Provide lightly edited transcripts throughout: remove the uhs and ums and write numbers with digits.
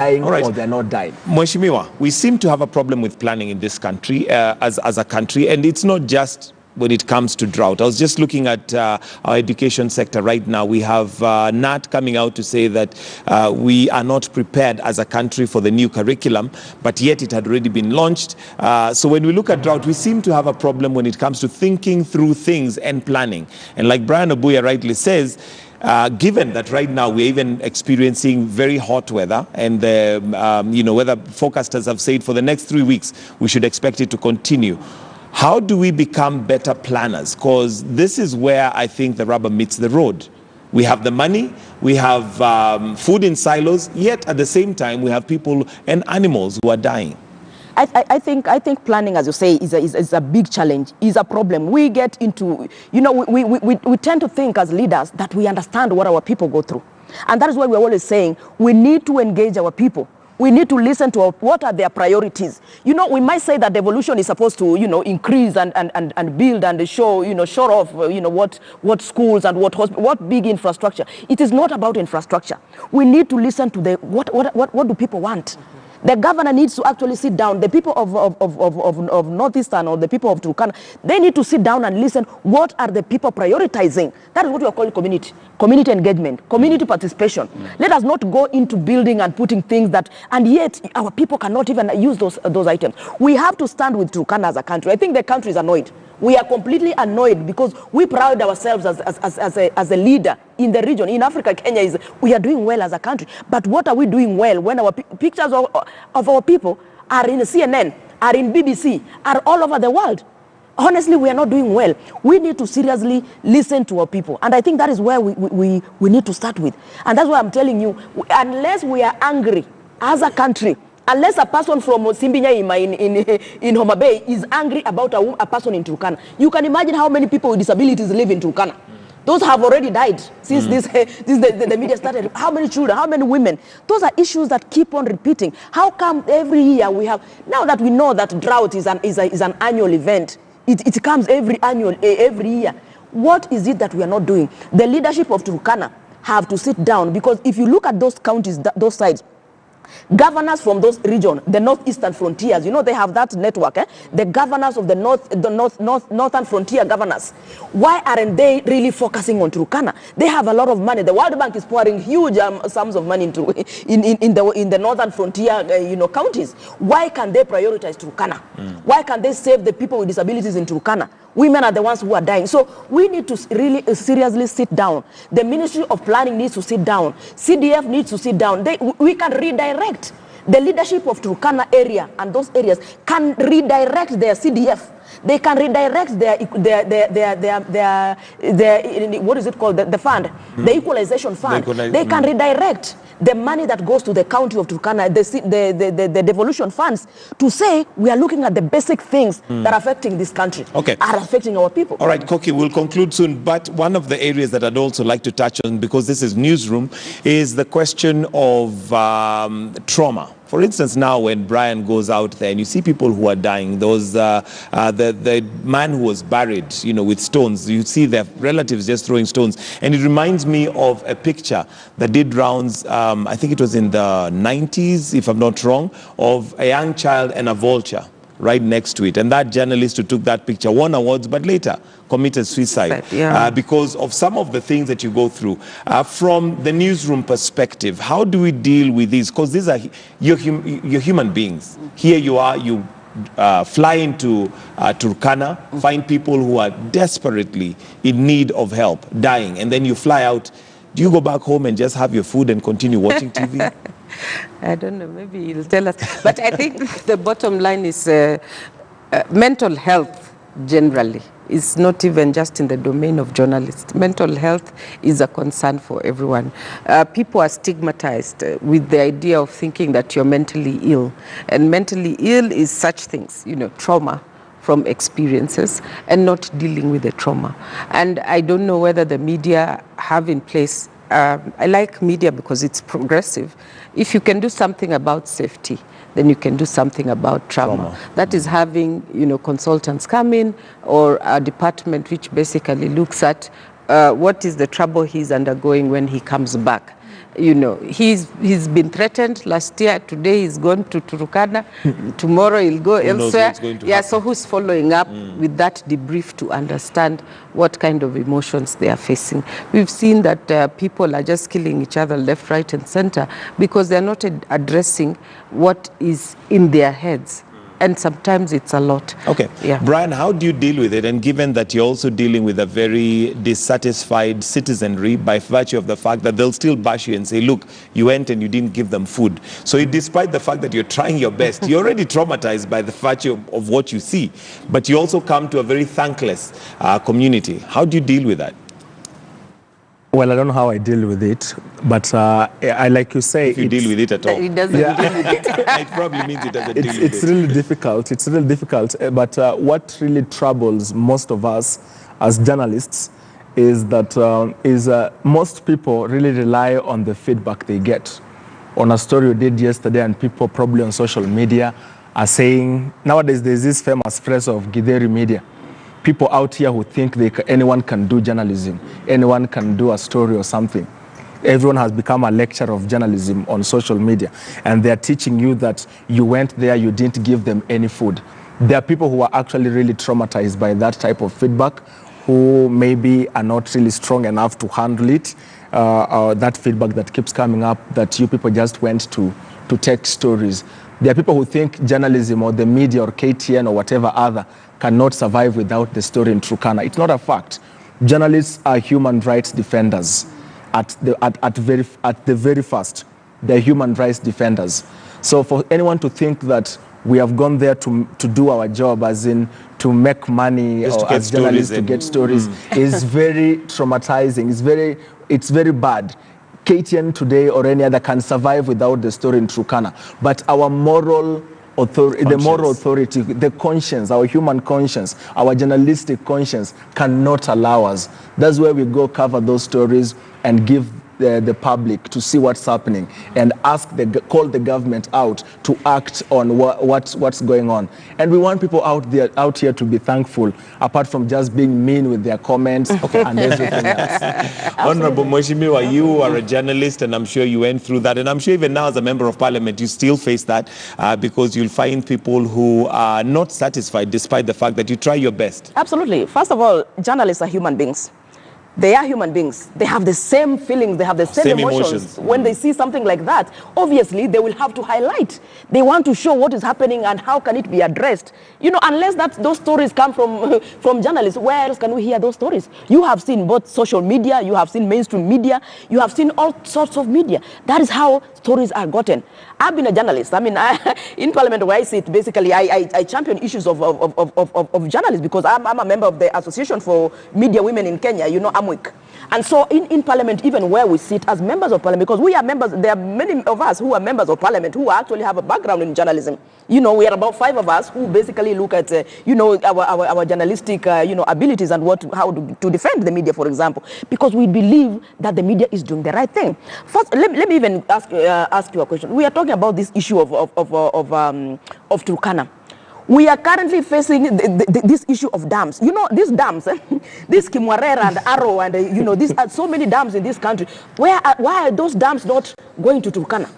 dying or they're not dying. Mheshimiwa, we seem to have a problem with planning in this country as a country, and it's not just when it comes to drought. I was just looking at our education sector right now. We have NAT coming out to say that we are not prepared as a country for the new curriculum, but yet it had already been launched. So when we look at drought, we seem to have a problem when it comes to thinking through things and planning. And like Brian Obuya rightly says, given that right now we're even experiencing very hot weather, and the weather forecasters have said for the next 3 weeks we should expect it to continue. How do we become better planners? Because this is where I think the rubber meets the road. We have the money, we have food in silos, yet at the same time we have people and animals who are dying. I think planning, as you say, is a big challenge, is a problem. We get into, we tend to think as leaders that we understand what our people go through. And that is why we're always saying we need to engage our people. We need to listen to what are their priorities. We might say that devolution is supposed to, increase and build and show, show off, what schools and what big infrastructure. It is not about infrastructure. We need to listen to what do people want. The governor needs to actually sit down. The people of Northeastern or the people of Turkana, they need to sit down and listen. What are the people prioritizing? That is what we are calling community engagement, community participation. Let us not go into building and putting things and yet our people cannot even use those items. We have to stand with Turkana as a country. I think the country is annoyed. We are completely annoyed because we pride ourselves as a leader in the region. In Africa, Kenya we are doing well as a country. But what are we doing well when our pictures of our people are in CNN, are in BBC, are all over the world? Honestly, we are not doing well. We need to seriously listen to our people. And I think that is where we need to start with. And that's why I'm telling you, unless we are angry as a country, unless a person from Simbinya in Homa Bay is angry about a person in Turkana, you can imagine how many people with disabilities live in Turkana. Those have already died since the media started. How many children, how many women? Those are issues that keep on repeating. How come every year we have, now that we know that drought is an annual event, it comes every year. What is it that we are not doing? The leadership of Turkana have to sit down, because if you look at those counties, those sides, governors from those regions, the northeastern frontiers, they have that network. The governors of the northern frontier governors. Why aren't they really focusing on Turkana? They have a lot of money. The World Bank is pouring huge sums of money into in the northern frontier counties. Why can't they prioritize Turkana? Why can't they save the people with disabilities in Turkana? Women are the ones who are dying. So we need to really seriously sit down. The Ministry of Planning needs to sit down. CDF needs to sit down. We can redirect. The leadership of Turkana area and those areas can redirect their CDF. They can redirect their what is it called? The fund, the equalization fund. They can redirect the money that goes to the county of Turkana, the devolution funds, to say we are looking at the basic things that are affecting this country, are affecting our people. All right, Koki, we'll conclude soon. But one of the areas that I'd also like to touch on, because this is newsroom, is the question of trauma. For instance, now when Brian goes out there and you see people who are dying, those the man who was buried, with stones, you see their relatives just throwing stones. And it reminds me of a picture that did rounds, I think it was in the 90s, if I'm not wrong, of a young child and a vulture right next to it. And that journalist who took that picture won awards, but later committed suicide because of some of the things that you go through. From the newsroom perspective, how do we deal with these? Because these are you're human beings. Here you are, you fly into Turkana, find people who are desperately in need of help, dying, and then you fly out. Do you go back home and just have your food and continue watching TV? I don't know, maybe he'll tell us. But I think the bottom line is mental health generally is not even just in the domain of journalists. Mental health is a concern for everyone. People are stigmatized with the idea of thinking that you're mentally ill. And mentally ill is such things, trauma from experiences and not dealing with the trauma. And I don't know whether the media have in place, I like media because it's progressive. If you can do something about safety, then you can do something about trauma. That is having, consultants come in, or a department which basically looks at what is the trouble he's undergoing when he comes back. You know, he's been threatened last year. Today he's gone to Turkana. Tomorrow he'll go elsewhere. What's going to yeah, happen. so who's following up with that debrief to understand what kind of emotions they are facing? We've seen that people are just killing each other left, right, and center because they're not addressing what is in their heads. And sometimes it's a lot. Okay. Yeah. Brian, how do you deal with it? And given that you're also dealing with a very dissatisfied citizenry by virtue of the fact that they'll still bash you and say, look, you went and you didn't give them food. So despite the fact that you're trying your best, you're already traumatized by the virtue of what you see. But you also come to a very thankless community. How do you deal with that? Well, I don't know how I deal with it, but I like you say, If you deal with it at all. It doesn't deal with it. It probably means it doesn't deal with it's it. really difficult. It's really difficult. But what really troubles most of us as journalists is that most people really rely on the feedback they get on a story you did yesterday, and people probably on social media are saying, nowadays there's this famous phrase of Githeri media. People out here who think anyone can do journalism, anyone can do a story or something. Everyone has become a lecturer of journalism on social media, and they're teaching you that you went there, you didn't give them any food. There are people who are actually really traumatized by that type of feedback, who maybe are not really strong enough to handle it, that feedback that keeps coming up, that you people just went to take stories. There are people who think journalism or the media or KTN or whatever other cannot survive without the story in Turkana. It's not a fact. Journalists are human rights defenders at the very first. They're human rights defenders. So for anyone to think that we have gone there to do our job, as in to make money or as journalists to get stories, is very traumatizing. It's very bad. KTN today or any other can survive without the story in Turkana. But our moral authority, the moral authority, the conscience, our human conscience, our journalistic conscience cannot allow us. That's where we go cover those stories and give the public to see what's happening and call the government out to act on what's going on. And we want people out here to be thankful, apart from just being mean with their comments and everything else. Honorable Mheshimiwa, you are a journalist, and I'm sure you went through that. And I'm sure even now as a member of parliament, you still face that because you'll find people who are not satisfied despite the fact that you try your best. Absolutely. First of all, journalists are human beings. They are human beings. They have the same feelings. They have the same emotions. When they see something like that, obviously they will have to highlight. They want to show what is happening and how can it be addressed. You know, unless those stories come from journalists, where else can we hear those stories? You have seen both social media, you have seen mainstream media, you have seen all sorts of media. That is how stories are gotten. I've been a journalist. I mean, in parliament where I sit, basically, I champion issues of journalists because I'm a member of the Association for Media Women in Kenya, you know, AMWIC. And so in parliament, even where we sit as members of parliament, because we are members, there are many of us who are members of parliament who actually have a background in journalism. You know, we are about 5 of us who basically look at, you know, our journalistic, you know, abilities and how to defend the media, for example, because we believe that the media is doing the right thing. First, let me even ask you a question. We are talking about this issue of Turkana. We are currently facing this issue of dams. You know, these dams, this Kimwarera and Arrow, and you know, these are so many dams in this country. Why are those dams not going to Turkana?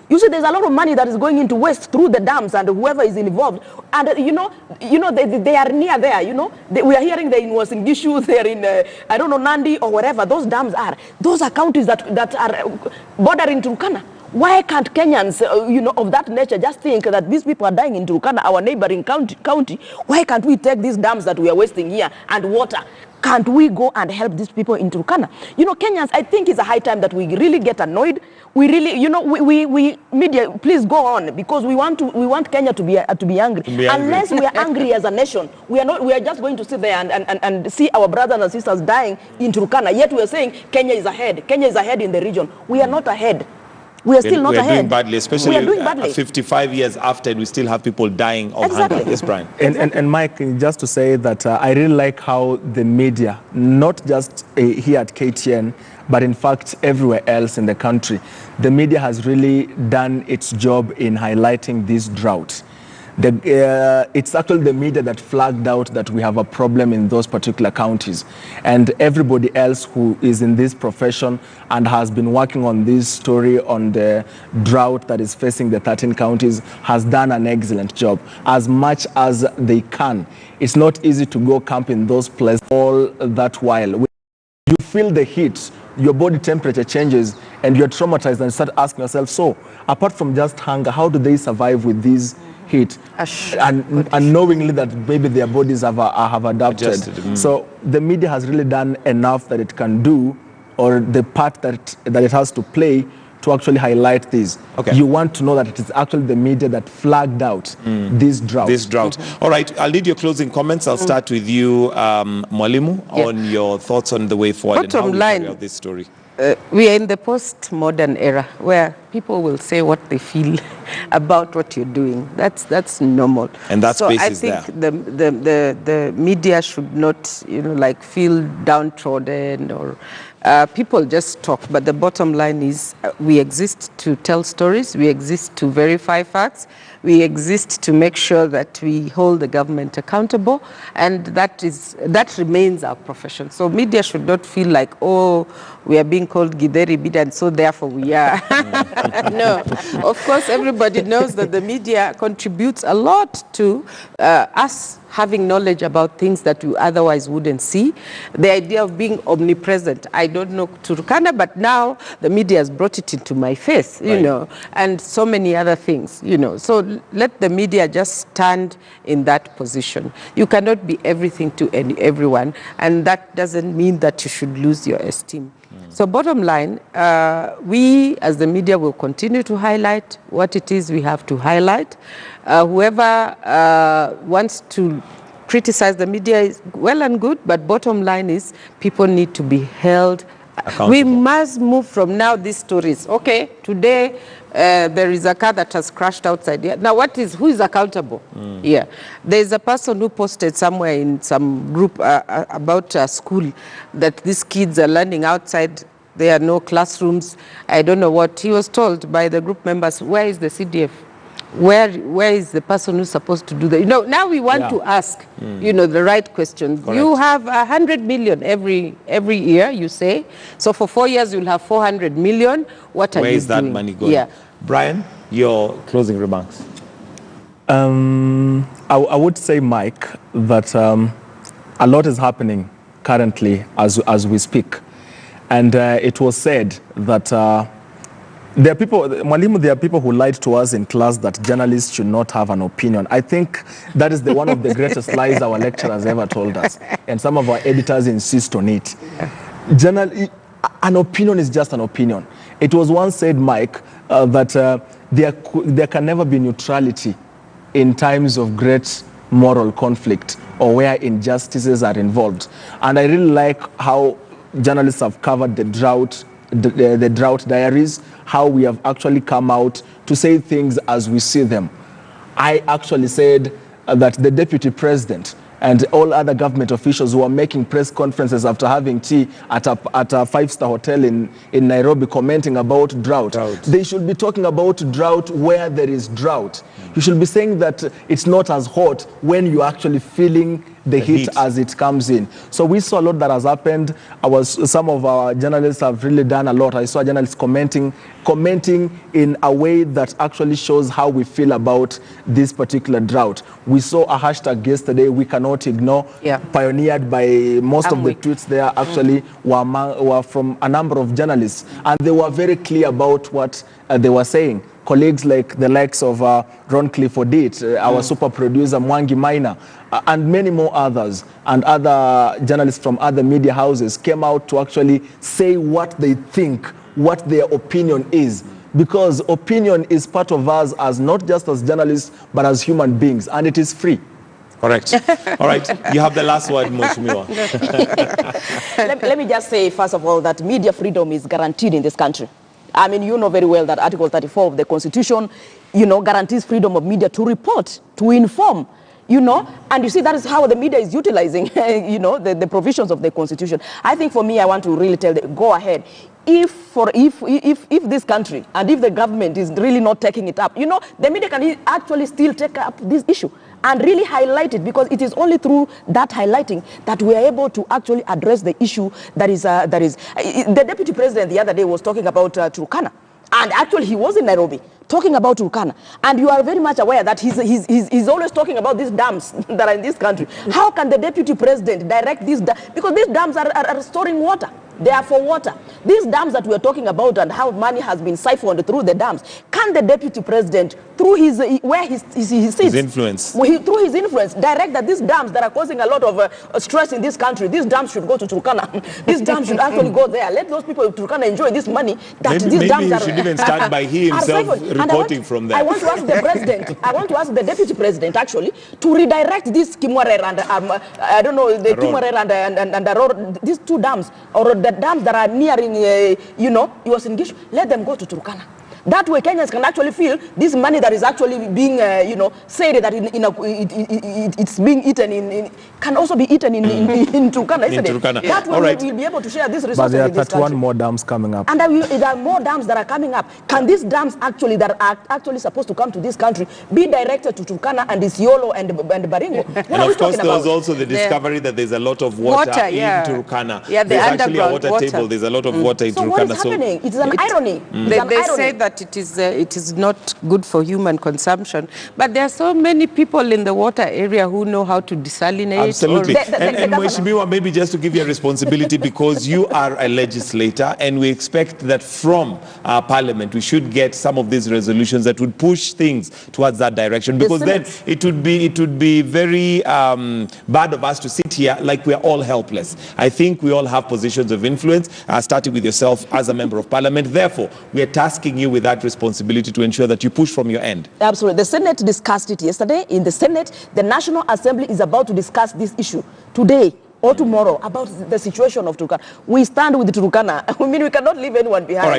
You see, there's a lot of money that is going into waste through the dams and whoever is involved. And you know, they are near there. You know, we are hearing they're in Uasin Gishu, they're in I don't know, Nandi or wherever those dams are. Those are counties that are bordering Turkana. Why can't Kenyans, you know, of that nature just think that these people are dying in Turkana, our neighboring county? Why can't we take these dams that we are wasting here and water? Can't we go and help these people in Turkana? You know, Kenyans, I think it's a high time that we really get annoyed. We really, you know, we media, please go on, because we want Kenya to be angry. Unless we are angry as a nation, we are just going to sit there and see our brothers and sisters dying in Turkana. Yet we are saying Kenya is ahead. Kenya is ahead in the region. We are not ahead. We are still not ahead. We are doing badly, especially we are doing badly. 55 years after, we still have people dying of hunger. Yes, Brian. And Mike, just to say that I really like how the media, not just here at KTN, but in fact everywhere else in the country, the media has really done its job in highlighting this drought. It's actually the media that flagged out that we have a problem in those particular counties. And everybody else who is in this profession and has been working on this story on the drought that is facing the 13 counties has done an excellent job as much as they can. It's not easy to go camp in those places all that while. You feel the heat, your body temperature changes, and you're traumatized, and you start asking yourself, so apart from just hunger, how do they survive with this heat? And knowingly that maybe their bodies have adapted. So the media has really done enough that it can do, or the part that it has to play to actually highlight this. Okay. You want to know that it is actually the media that flagged out this drought. This drought. All right, I'll need your closing comments. I'll start with you, Mwalimu, on your thoughts on the way forward Bottom and how line, we carry out this story. We are in the postmodern era where people will say what they feel about what you're doing. That's normal. And that space is there. So I think the media should not, feel downtrodden or people just talk. But the bottom line is we exist to tell stories. We exist to verify facts. We exist to make sure that we hold the government accountable, and that remains our profession. So media should not feel like, oh, we are being called Githeri Bida, and so therefore we are. No, of course, everybody knows that the media contributes a lot to us having knowledge about things that you otherwise wouldn't see. The idea of being omnipresent, I don't know Turkana, but now the media has brought it into my face, you know, and so many other things, So let the media just stand in that position. You cannot be everything to everyone, and that doesn't mean that you should lose your esteem. So bottom line, we as the media will continue to highlight what it is we have to highlight. Whoever wants to criticize the media is well and good, but bottom line is people need to be held accountable. We must move from now these stories. Okay, today there is a car that has crashed outside here. Now who is accountable? Yeah, there's a person who posted somewhere in some group about a school that these kids are learning outside. There are no classrooms. I don't know what. He was told by the group members, where is the CDF? Where is the person who's supposed to do that? Now we want to ask, the right questions. Correct. You have 100 million every year, you say. So for 4 years, you'll have 400 million. What are you doing? Where is that money going? Yeah. Brian, your closing remarks. I would say, Mike, that a lot is happening currently as we speak. And it was said that there are people who lied to us in class that journalists should not have an opinion. I think that is one of the greatest lies our lecturers ever told us. And some of our editors insist on it. An opinion is just an opinion. It was once said, Mike, that there can never be neutrality in times of great moral conflict or where injustices are involved. And I really like how journalists have covered the drought, the drought diaries, how we have actually come out to say things as we see them. I actually said that the deputy president and all other government officials who are making press conferences after having tea at a five-star hotel in Nairobi commenting about drought. They should be talking about drought where there is drought. You should be saying that it's not as hot when you're actually feeling the heat as it comes in. So we saw a lot that has happened. Some of our journalists have really done a lot. I saw journalists commenting in a way that actually shows how we feel about this particular drought. We saw a hashtag yesterday, we cannot ignore, pioneered by most of the tweets there actually were from a number of journalists. And they were very clear about what they were saying. Colleagues like the likes of Ron Clifford, our super producer Mwangi Maina, and many more others, and other journalists from other media houses came out to actually say what they think, what their opinion is. Because opinion is part of us as not just as journalists, but as human beings, and it is free. Correct. All right, you have the last word, Mheshimiwa. Let me just say, first of all, that media freedom is guaranteed in this country. I mean, you know very well that Article 34 of the Constitution, guarantees freedom of media to report, to inform, You know, and you see that is how the media is utilizing, you know, the provisions of the Constitution. I think for me, I want to really tell them, go ahead. If this country and if the government is really not taking it up, you know, the media can actually still take up this issue and really highlight it, because it is only through that highlighting that we are able to actually address the issue that is the Deputy President the other day was talking about Turkana. And actually, he was in Nairobi talking about Turkana. And you are very much aware that he's always talking about these dams that are in this country. How can the Deputy President direct these dams? Because these dams are storing water. They are for water. These dams that we are talking about and how money has been siphoned through the dams, can the Deputy President, through where he sits, his influence, through his influence, direct that these dams that are causing a lot of stress in this country, these dams should go to Turkana. These dams should actually go there. Let those people of Turkana enjoy this money that these dams he should even start by he himself reporting from there. I want to ask the President, I want to ask the Deputy President actually to redirect this Kimwarer and I don't know, the Kimwarer and the road, these two dams, or the dams that are nearing, you know, Uasin Gishu, let them go to Turkana. That way Kenyans can actually feel this money that is actually being, you know, said that it's being eaten can also be eaten in Turkana, isn't it? Turkana. That way we'll be able to share this resource. But there are with this 31 country. more dams coming up. And there are more dams that are coming up. Can these dams actually that are actually supposed to come to this country be directed to Turkana and Isiolo and Baringo? What and are we of course, talking there was about? also the discovery that there's a lot of water in Turkana. Yeah, the there's actually a underground water table. There's a lot of water in So Turkana. what is happening? It's an irony. They say that it is not good for human consumption, but there are so many people in the water area who know how to desalinate. Absolutely. And Mheshimiwa, maybe just to give you a responsibility, because you are a legislator, and we expect that from our parliament we should get some of these resolutions that would push things towards that direction, because then it would be very bad of us to sit here like we are all helpless. I think we all have positions of influence, starting with yourself as a member of parliament. Therefore, we are tasking you with that responsibility to ensure that you push from your end. Absolutely. The Senate discussed it yesterday. In the Senate, the National Assembly is about to discuss this issue today or tomorrow about the situation of Turkana. We stand with Turkana. I mean, we cannot leave anyone behind.